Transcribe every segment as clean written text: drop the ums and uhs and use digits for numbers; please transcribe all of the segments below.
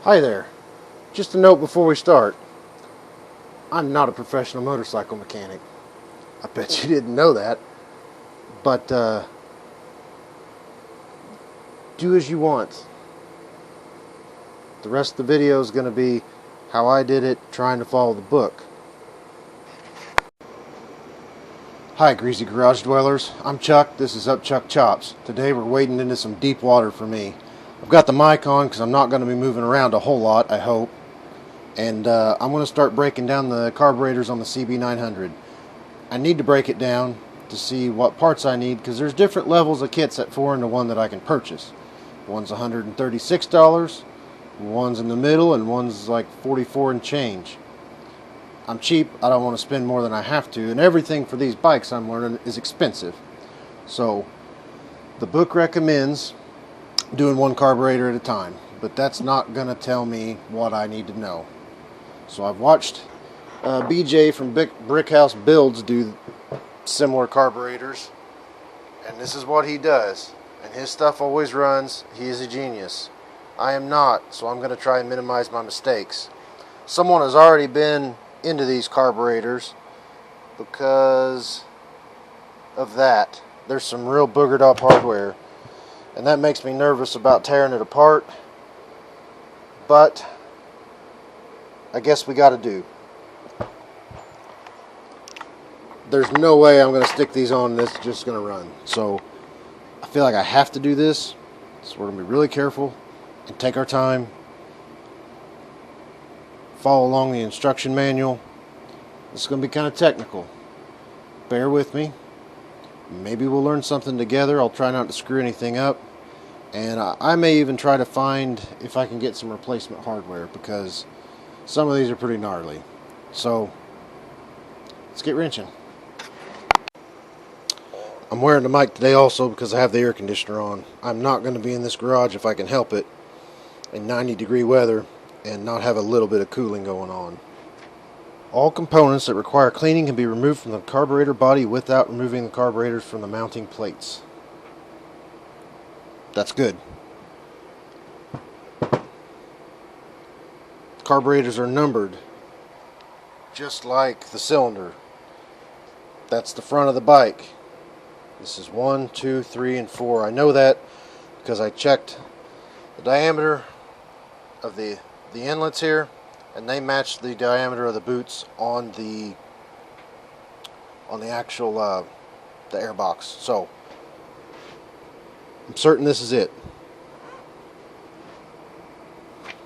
Hi there. Just a note before we start. I'm not a professional motorcycle mechanic. I bet you didn't know that. But do as you want. The rest of the video is going to be how I did it trying to follow the book. Hi Greasy Garage Dwellers. I'm Chuck. This is Up Chuck Chops. Today we're wading into some deep water for me. I've got the mic on because I'm not going to be moving around a whole lot, I hope. And I'm going to start breaking down the carburetors on the CB900. I need to break it down to see what parts I need because there's different levels of kits at 4 and the one that I can purchase. One's $136, one's in the middle, and one's like $44 and change. I'm cheap, I don't want to spend more than I have to, and everything for these bikes I'm learning is expensive. So the book recommends doing one carburetor at a time, but that's not going to tell me what I need to know. So I've watched BJ from Brickhouse Builds do similar carburetors, and this is what he does, and his stuff always runs. He is a genius. I am not, so I'm going to try and minimize my mistakes. Someone has already been into these carburetors because of that. There's some real boogered up hardware, and that makes me nervous about tearing it apart, but I guess we got to do. There's no way I'm going to stick these on and this is just going to run. So I feel like I have to do this. So we're going to be really careful and take our time. Follow along the instruction manual. This is going to be kind of technical. Bear with me. Maybe we'll learn something together. I'll try not to screw anything up. And I may even try to find if I can get some replacement hardware because some of these are pretty gnarly. So let's get wrenching. I'm wearing the mic today also because I have the air conditioner on. I'm not going to be in this garage if I can help it in 90-degree weather and not have a little bit of cooling going on. All components that require cleaning can be removed from the carburetor body without removing the carburetors from the mounting plates. That's good. Carburetors are numbered just like the cylinder. That's the front of the bike. This is 1, 2, 3, and 4. I know that because I checked the diameter of the inlets here, and they match the diameter of the boots on the actual the air box. So I'm certain this is it.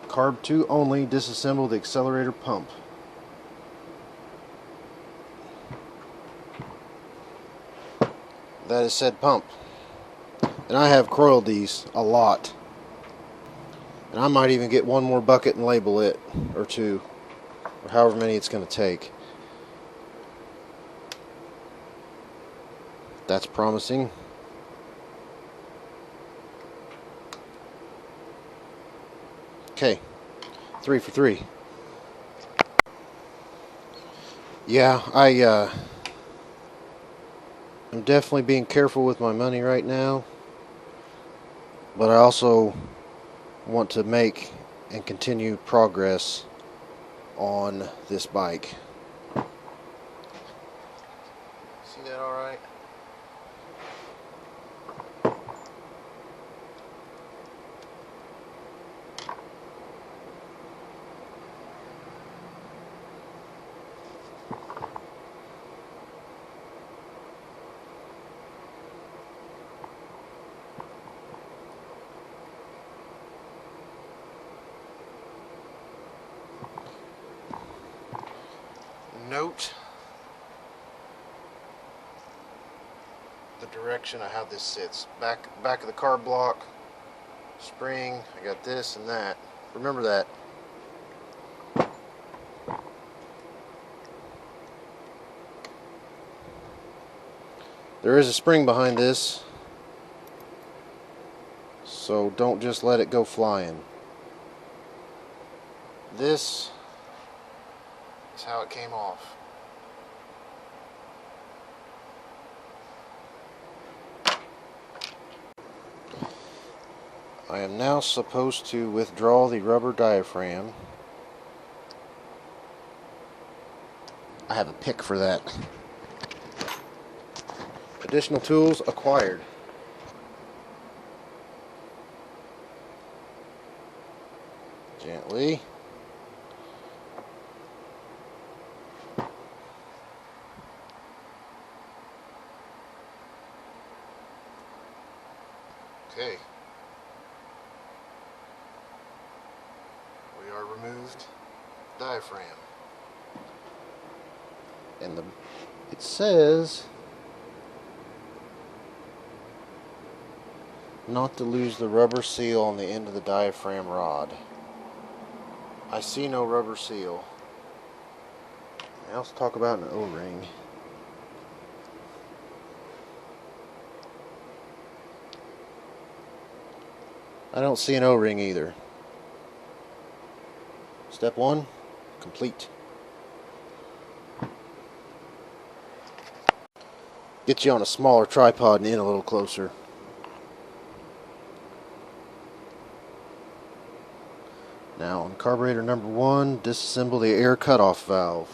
Carb 2 only. Disassemble the accelerator pump. That is said pump. And I have coiled these a lot. And I might even get one more bucket and label it, or two, or however many it's going to take. That's promising. Okay, 3 for 3. Yeah, I'm definitely being careful with my money right now, but I also want to make and continue progress on this bike. See that all right? Note the direction of how this sits. Back of the carb block, spring, I got this and that. Remember that. There is a spring behind this, so don't just let it go flying. This is how it came off. I am now supposed to withdraw the rubber diaphragm. I have a pick for that. Additional tools acquired. Gently. Okay. We are removed diaphragm. And it says not to lose the rubber seal on the end of the diaphragm rod. I see no rubber seal. Now let's talk about an O-ring. I don't see an O-ring either. Step 1, complete. Get you on a smaller tripod and in a little closer. Now on carburetor number 1, disassemble the air cutoff valve.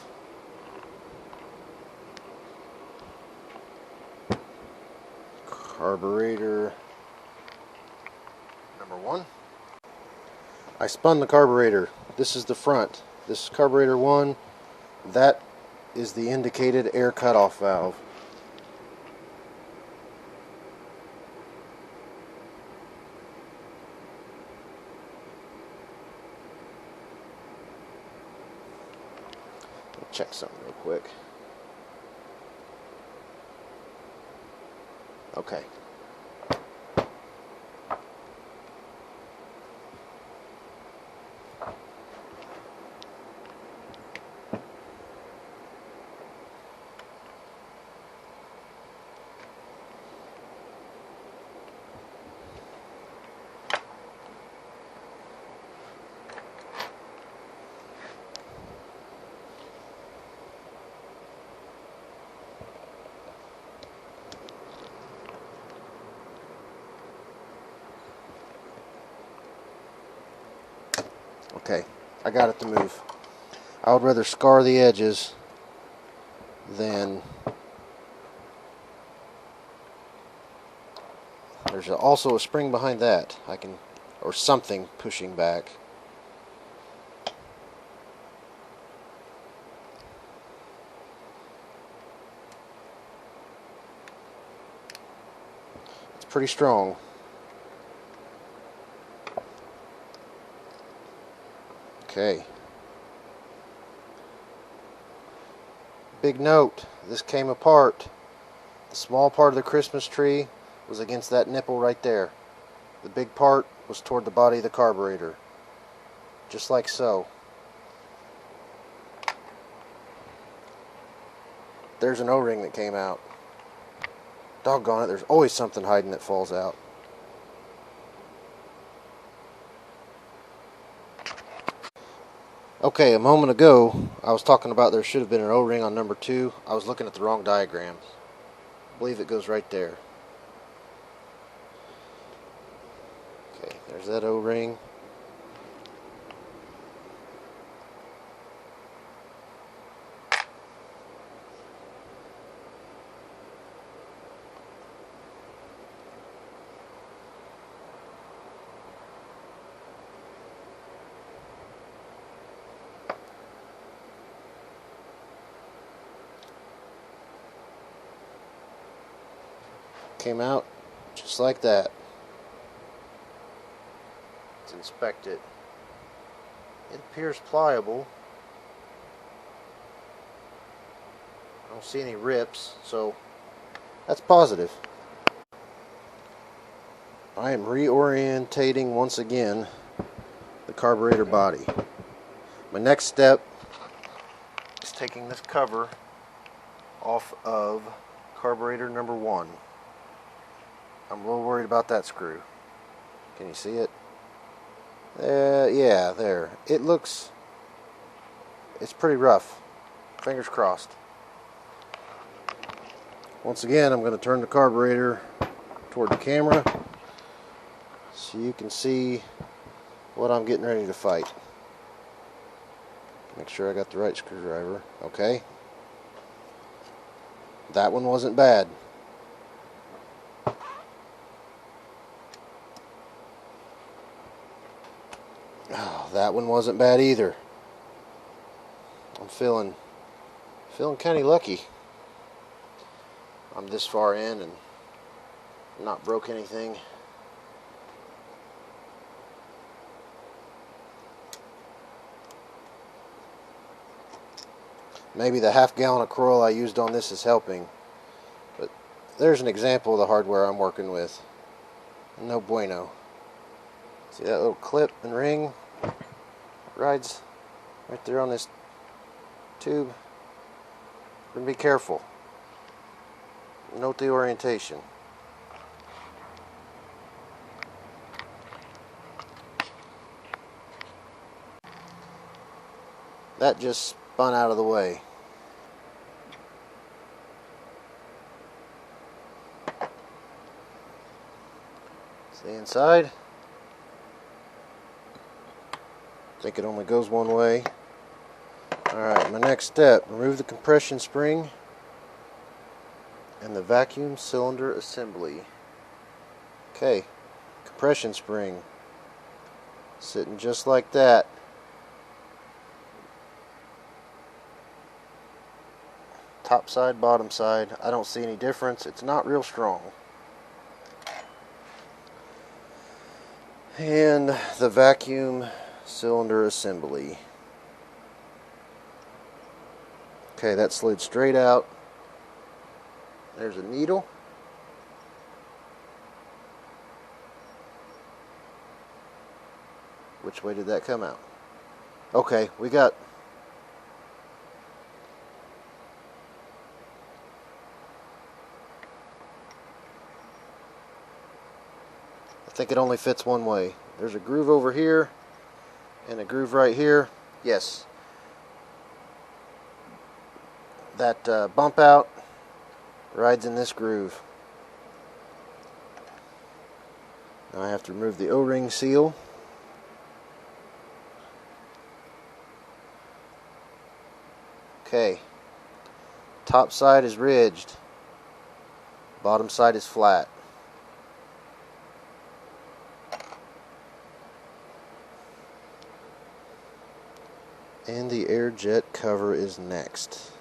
Carburetor number 1. I spun the carburetor. This is the front. This is carburetor 1. That is the indicated air cutoff valve. Check something real quick. Okay. Okay, I got it to move. I would rather scar the edges than... There's also a spring behind that. Or something pushing back. It's pretty strong. Okay. Big note, this came apart. The small part of the Christmas tree was against that nipple right there. The big part was toward the body of the carburetor. Just like so. There's an O-ring that came out. Doggone it, there's always something hiding that falls out. Okay, a moment ago, I was talking about there should have been an O-ring on number 2. I was looking at the wrong diagram. I believe it goes right there. Okay, there's that O-ring. Came out just like that. Let's inspect it. It appears pliable. I don't see any rips, so that's positive. I am reorientating once again the carburetor body. My next step is taking this cover off of carburetor number 1. I'm a little worried about that screw. Can you see it? Yeah, there. It's pretty rough. Fingers crossed. Once again, I'm going to turn the carburetor toward the camera so you can see what I'm getting ready to fight. Make sure I got the right screwdriver. Okay. That one wasn't bad. Oh, that one wasn't bad either. I'm feeling kind of lucky. I'm this far in and not broke anything. Maybe the half-gallon of Corolla I used on this is helping, but there's an example of the hardware I'm working with. No bueno. See that little clip and ring? Rides right there on this tube. And be careful. Note the orientation. That just spun out of the way. See inside? I think it only goes one way. Alright, my next step, remove the compression spring and the vacuum cylinder assembly. Okay, compression spring sitting just like that. Top side, bottom side, I don't see any difference. It's not real strong. And the vacuum cylinder assembly. Okay, that slid straight out. There's a needle. Which way did that come out? Okay, we got I think it only fits one way. There's a groove over here and a groove right here. Yes. That bump out rides in this groove. Now I have to remove the O-ring seal. Okay. Top side is ridged. Bottom side is flat. And the air jet cover is next.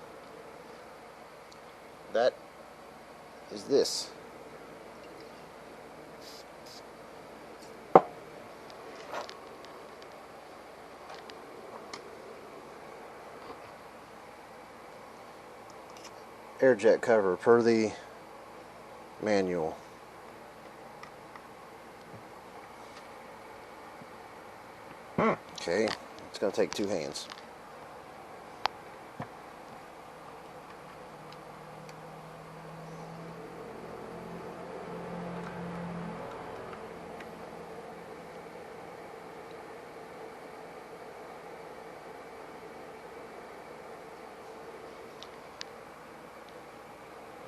That is this. Air jet cover per the manual. Okay, it's going to take two hands.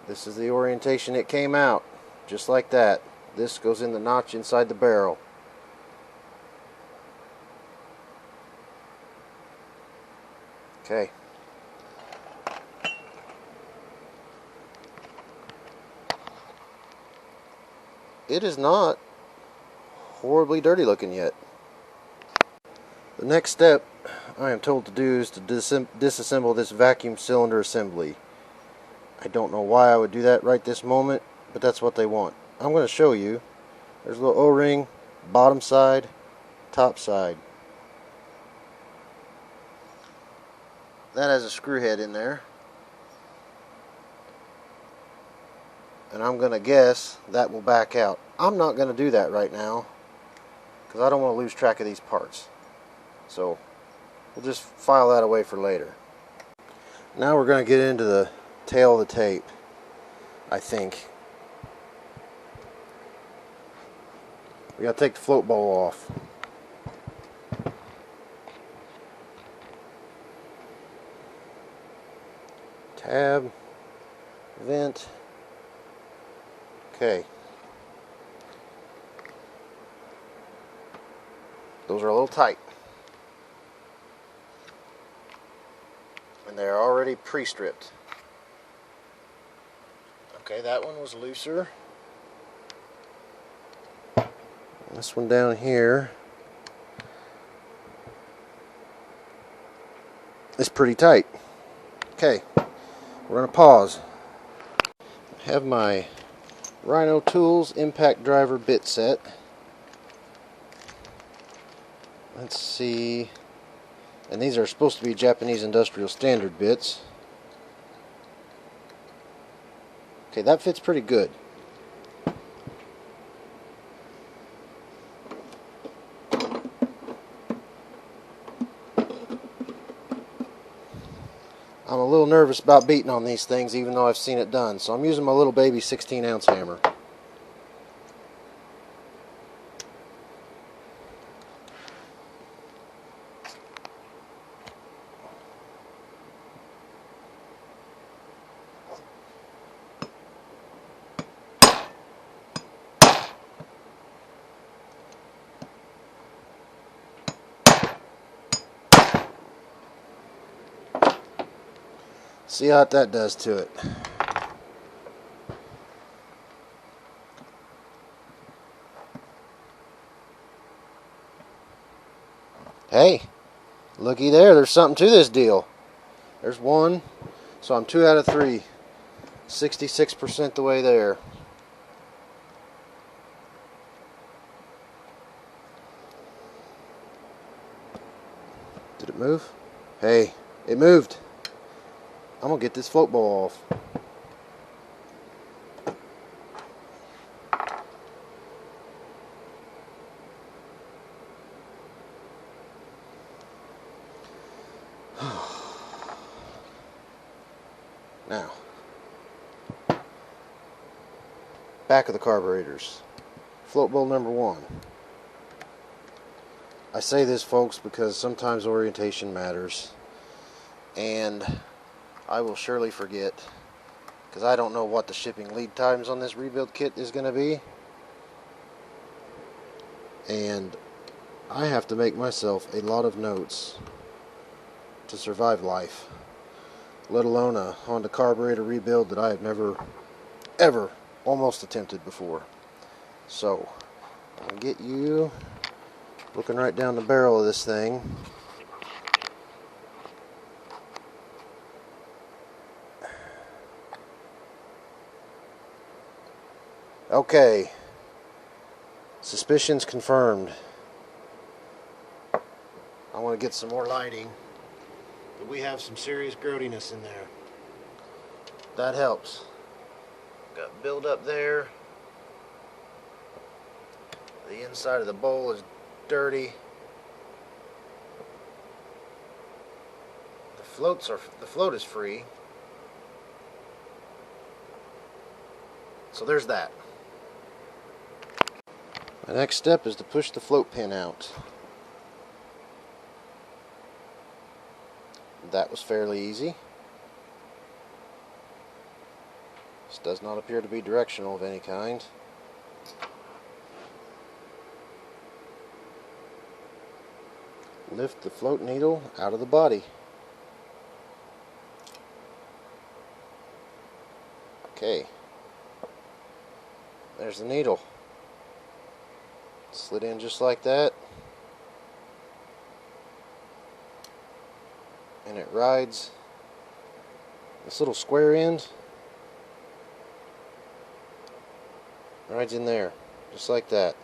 This is the orientation it came out, just like that. This goes in the notch inside the barrel. Okay. It is not horribly dirty looking yet. The next step I am told to do is to disassemble this vacuum cylinder assembly. I don't know why I would do that right this moment, but that's what they want. I'm going to show you. There's a little O-ring, bottom side, top side. That has a screw head in there. And I'm going to guess that will back out. I'm not going to do that right now because I don't want to lose track of these parts. So we'll just file that away for later. Now we're going to get into the tail of the tape, I think. We got to take the float bowl off. Tab, vent. Okay. Those are a little tight. And they're already pre-stripped. Okay, that one was looser. This one down here is pretty tight. Okay, we're going to pause. I have my Rhino Tools impact driver bit set. Let's see. And these are supposed to be Japanese industrial standard bits. Okay, that fits pretty good. I'm a little nervous about beating on these things even though I've seen it done, so I'm using my little baby 16-ounce hammer. See what that does to it. Hey, looky there, there's something to this deal. There's one, so I'm 2 out of 3. 66% the way there. Did it move? Hey, it moved. I'm going to get this float bowl off. Now, back of the carburetors. Float bowl number 1. I say this, folks, because sometimes orientation matters. And I will surely forget, because I don't know what the shipping lead times on this rebuild kit is going to be, and I have to make myself a lot of notes to survive life, let alone a Honda carburetor rebuild that I have never ever almost attempted before. So I'll get you looking right down the barrel of this thing. Okay, suspicions confirmed. I want to get some more lighting, but we have some serious growtiness in there. That helps. Got build up there. The inside of the bowl is dirty. The float is free. So there's that. The next step is to push the float pin out. That was fairly easy. This does not appear to be directional of any kind. Lift the float needle out of the body. Okay. There's the needle. Slid in just like that. And it rides this little square end. Rides in there, just like that.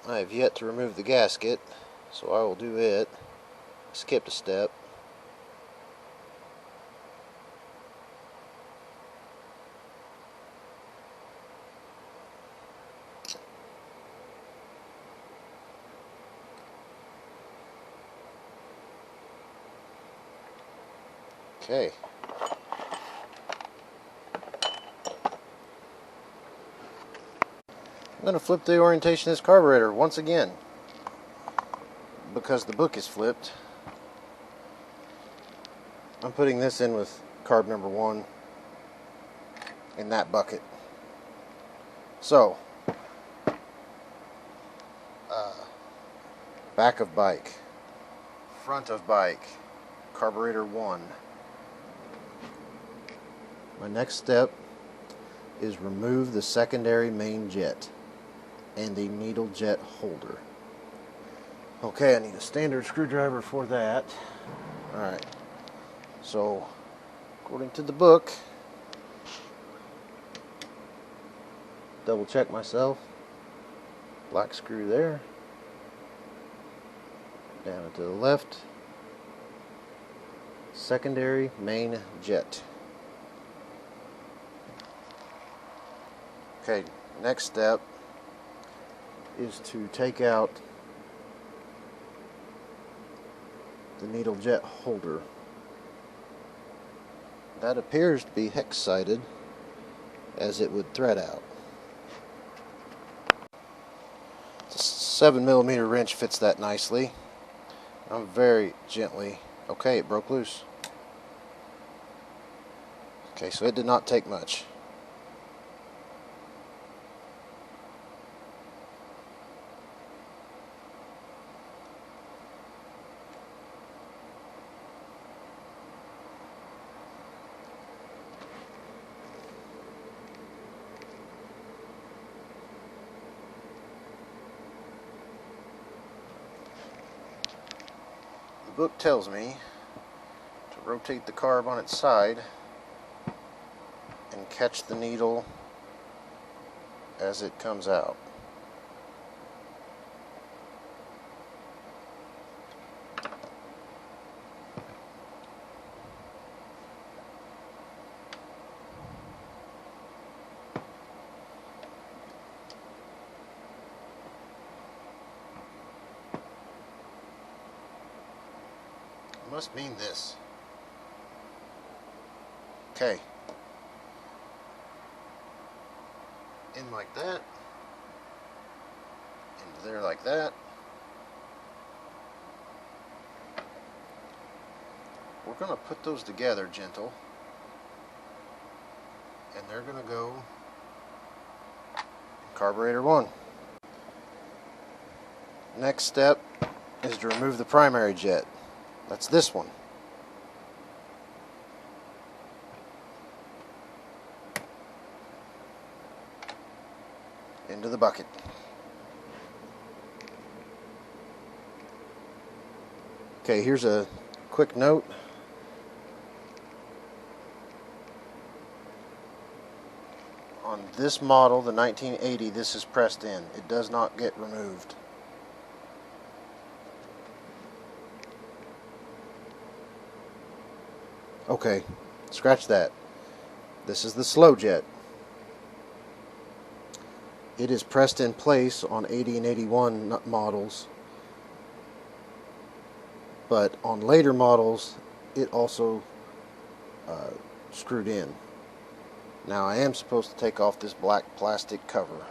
I have yet to remove the gasket, so I will do it. Skipped a step. Okay. I'm going to flip the orientation of this carburetor once again because the book is flipped. I'm putting this in with carb number 1 in that bucket. So, back of bike, front of bike, carburetor 1. My next step is remove the secondary main jet and the needle jet holder. Okay, I need a standard screwdriver for that. Alright, so according to the book, double check myself, black screw there, down and to the left, secondary main jet. Okay, next step is to take out the needle jet holder. That appears to be hex-sided, as it would thread out. The 7mm wrench fits that nicely. I'm very gently. Okay, it broke loose. Okay, so it did not take much. The book tells me to rotate the carb on its side and catch the needle as it comes out. Must mean this. Okay. In like that. Into there like that. We're going to put those together gentle. And they're going to go in carburetor 1. Next step is to remove the primary jet. That's this one. Into the bucket. Okay, here's a quick note. On this model, the 1980, this is pressed in. It does not get removed. Okay, scratch that. This is the slow jet. It is pressed in place on 80 and 81 models, but on later models it also screwed in. Now I am supposed to take off this black plastic cover.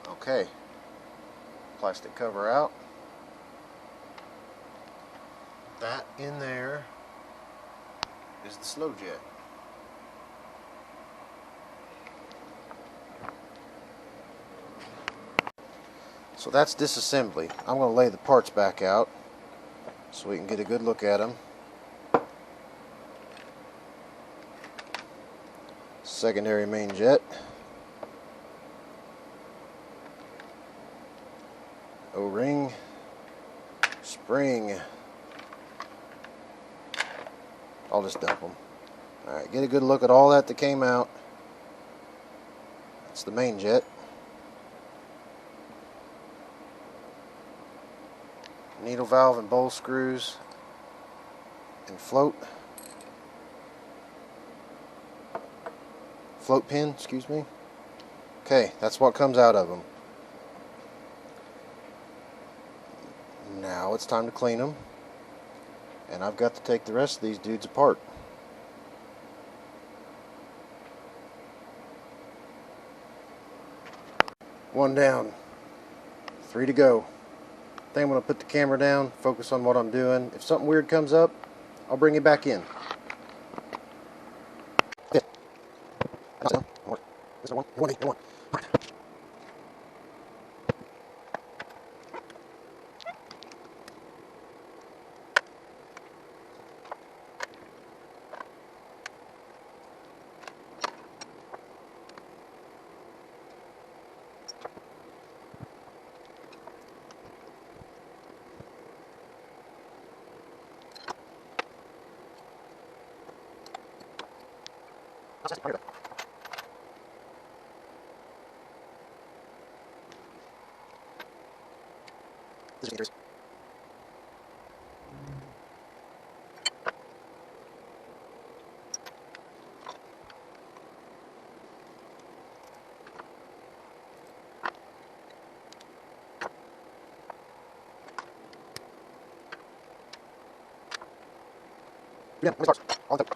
Okay, plastic cover out. That in there is the slow jet. So that's disassembly. I'm going to lay the parts back out so we can get a good look at them. Secondary main jet. O-ring. Spring. I'll just dump them. Alright, get a good look at all that came out. That's the main jet. Needle valve and bowl screws and float pin, excuse me. Okay, that's what comes out of them. Now it's time to clean them, and I've got to take the rest of these dudes apart. One down, 3 to go. I think I'm going to put the camera down, focus on what I'm doing. If something weird comes up, I'll bring it back in. Yeah, parts. All the okay.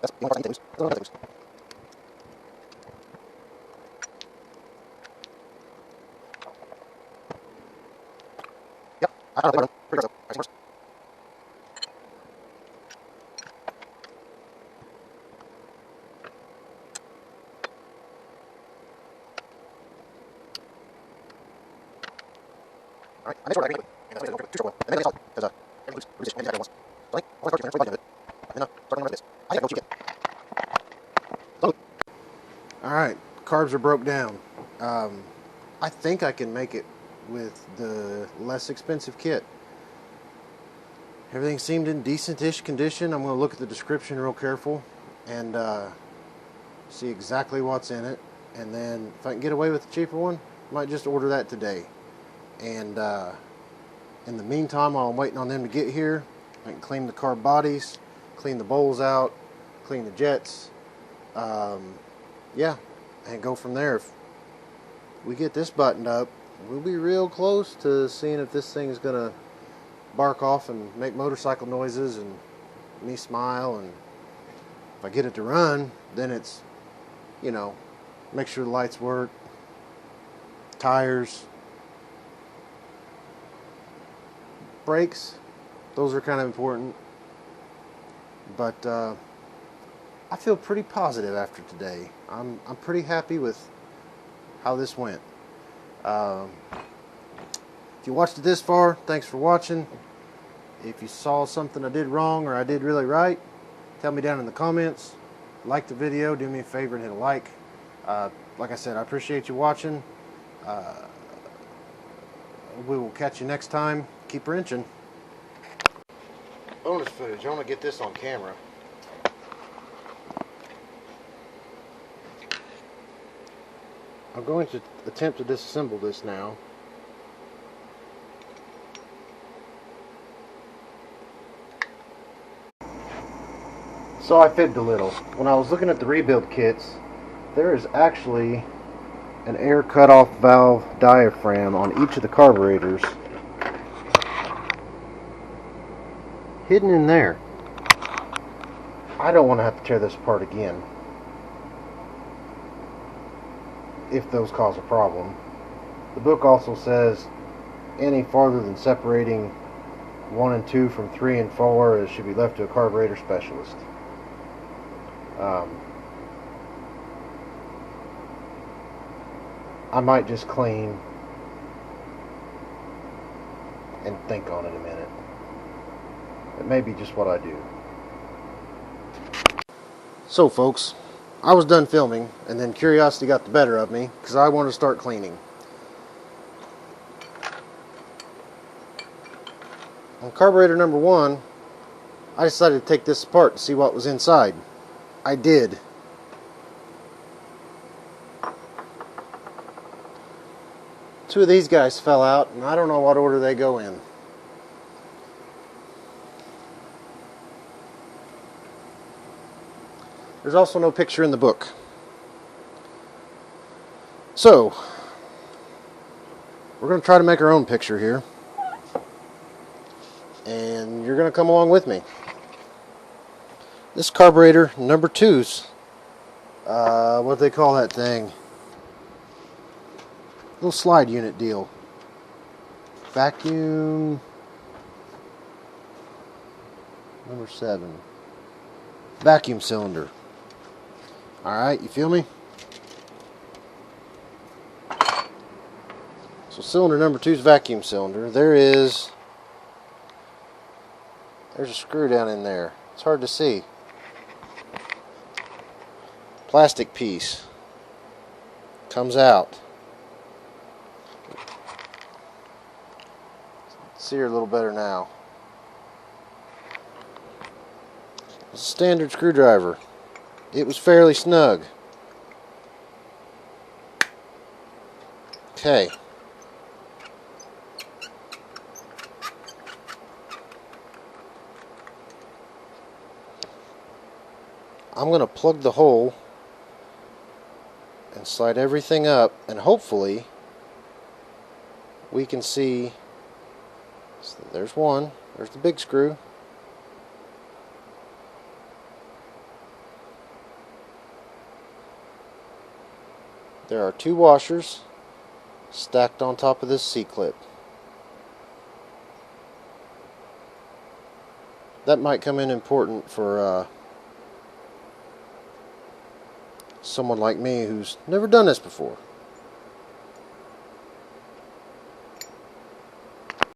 That's the only part I need to lose. That's the only part I need to lose. Yep, I don't know. Pretty close though. Alright, first. Alright, I made sure that I made it. And that's too short. And then it's solid. Because everything loose. Release it. Maybe exactly once. So I think I'll start keeping the body of it. And then start going like this. I think I go cheap it. Alright, carbs are broke down. I think I can make it with the less expensive kit. Everything seemed in decent-ish condition. I'm going to look at the description real careful and see exactly what's in it. And then if I can get away with the cheaper one, I might just order that today. And in the meantime, while I'm waiting on them to get here, I can clean the carb bodies, clean the bowls out, clean the jets. Yeah, and go from there. If we get this buttoned up, we'll be real close to seeing if this thing is going to bark off and make motorcycle noises and me smile. And if I get it to run, then it's, you know, make sure the lights work, tires, brakes, those are kind of important. But I feel pretty positive after today. I'm pretty happy with how this went. If you watched it this far, thanks for watching. If you saw something I did wrong or I did really right, tell me down in the comments. Like the video, do me a favor and hit a like. Like I said, I appreciate you watching. We will catch you next time. Keep wrenching. Bonus footage. I want to get this on camera. I'm going to attempt to disassemble this now. So I fibbed a little. When I was looking at the rebuild kits, there is actually an air cutoff valve diaphragm on each of the carburetors hidden in there. I don't want to have to tear this apart again if those cause a problem. The book also says any farther than separating 1 and 2 from 3 and 4 should be left to a carburetor specialist. I might just clean and think on it a minute. It may be just what I do. So folks, I was done filming and then curiosity got the better of me because I wanted to start cleaning. On carburetor number 1, I decided to take this apart to see what was inside. I did. Two of these guys fell out, and I don't know what order they go in. There's also no picture in the book. So, we're going to try to make our own picture here. And you're going to come along with me. This carburetor, number 2's, what do they call that thing? Little slide unit deal. Vacuum number 7. Vacuum cylinder. Alright, you feel me? So cylinder number 2's vacuum cylinder. There's a screw down in there. It's hard to see. Plastic piece. Comes out. See her a little better now. It's a standard screwdriver. It was fairly snug. Okay. I'm going to plug the hole and slide everything up, and hopefully we can see. So there's one. There's the big screw. There are 2 washers stacked on top of this C-clip. That might come in important for someone like me who's never done this before.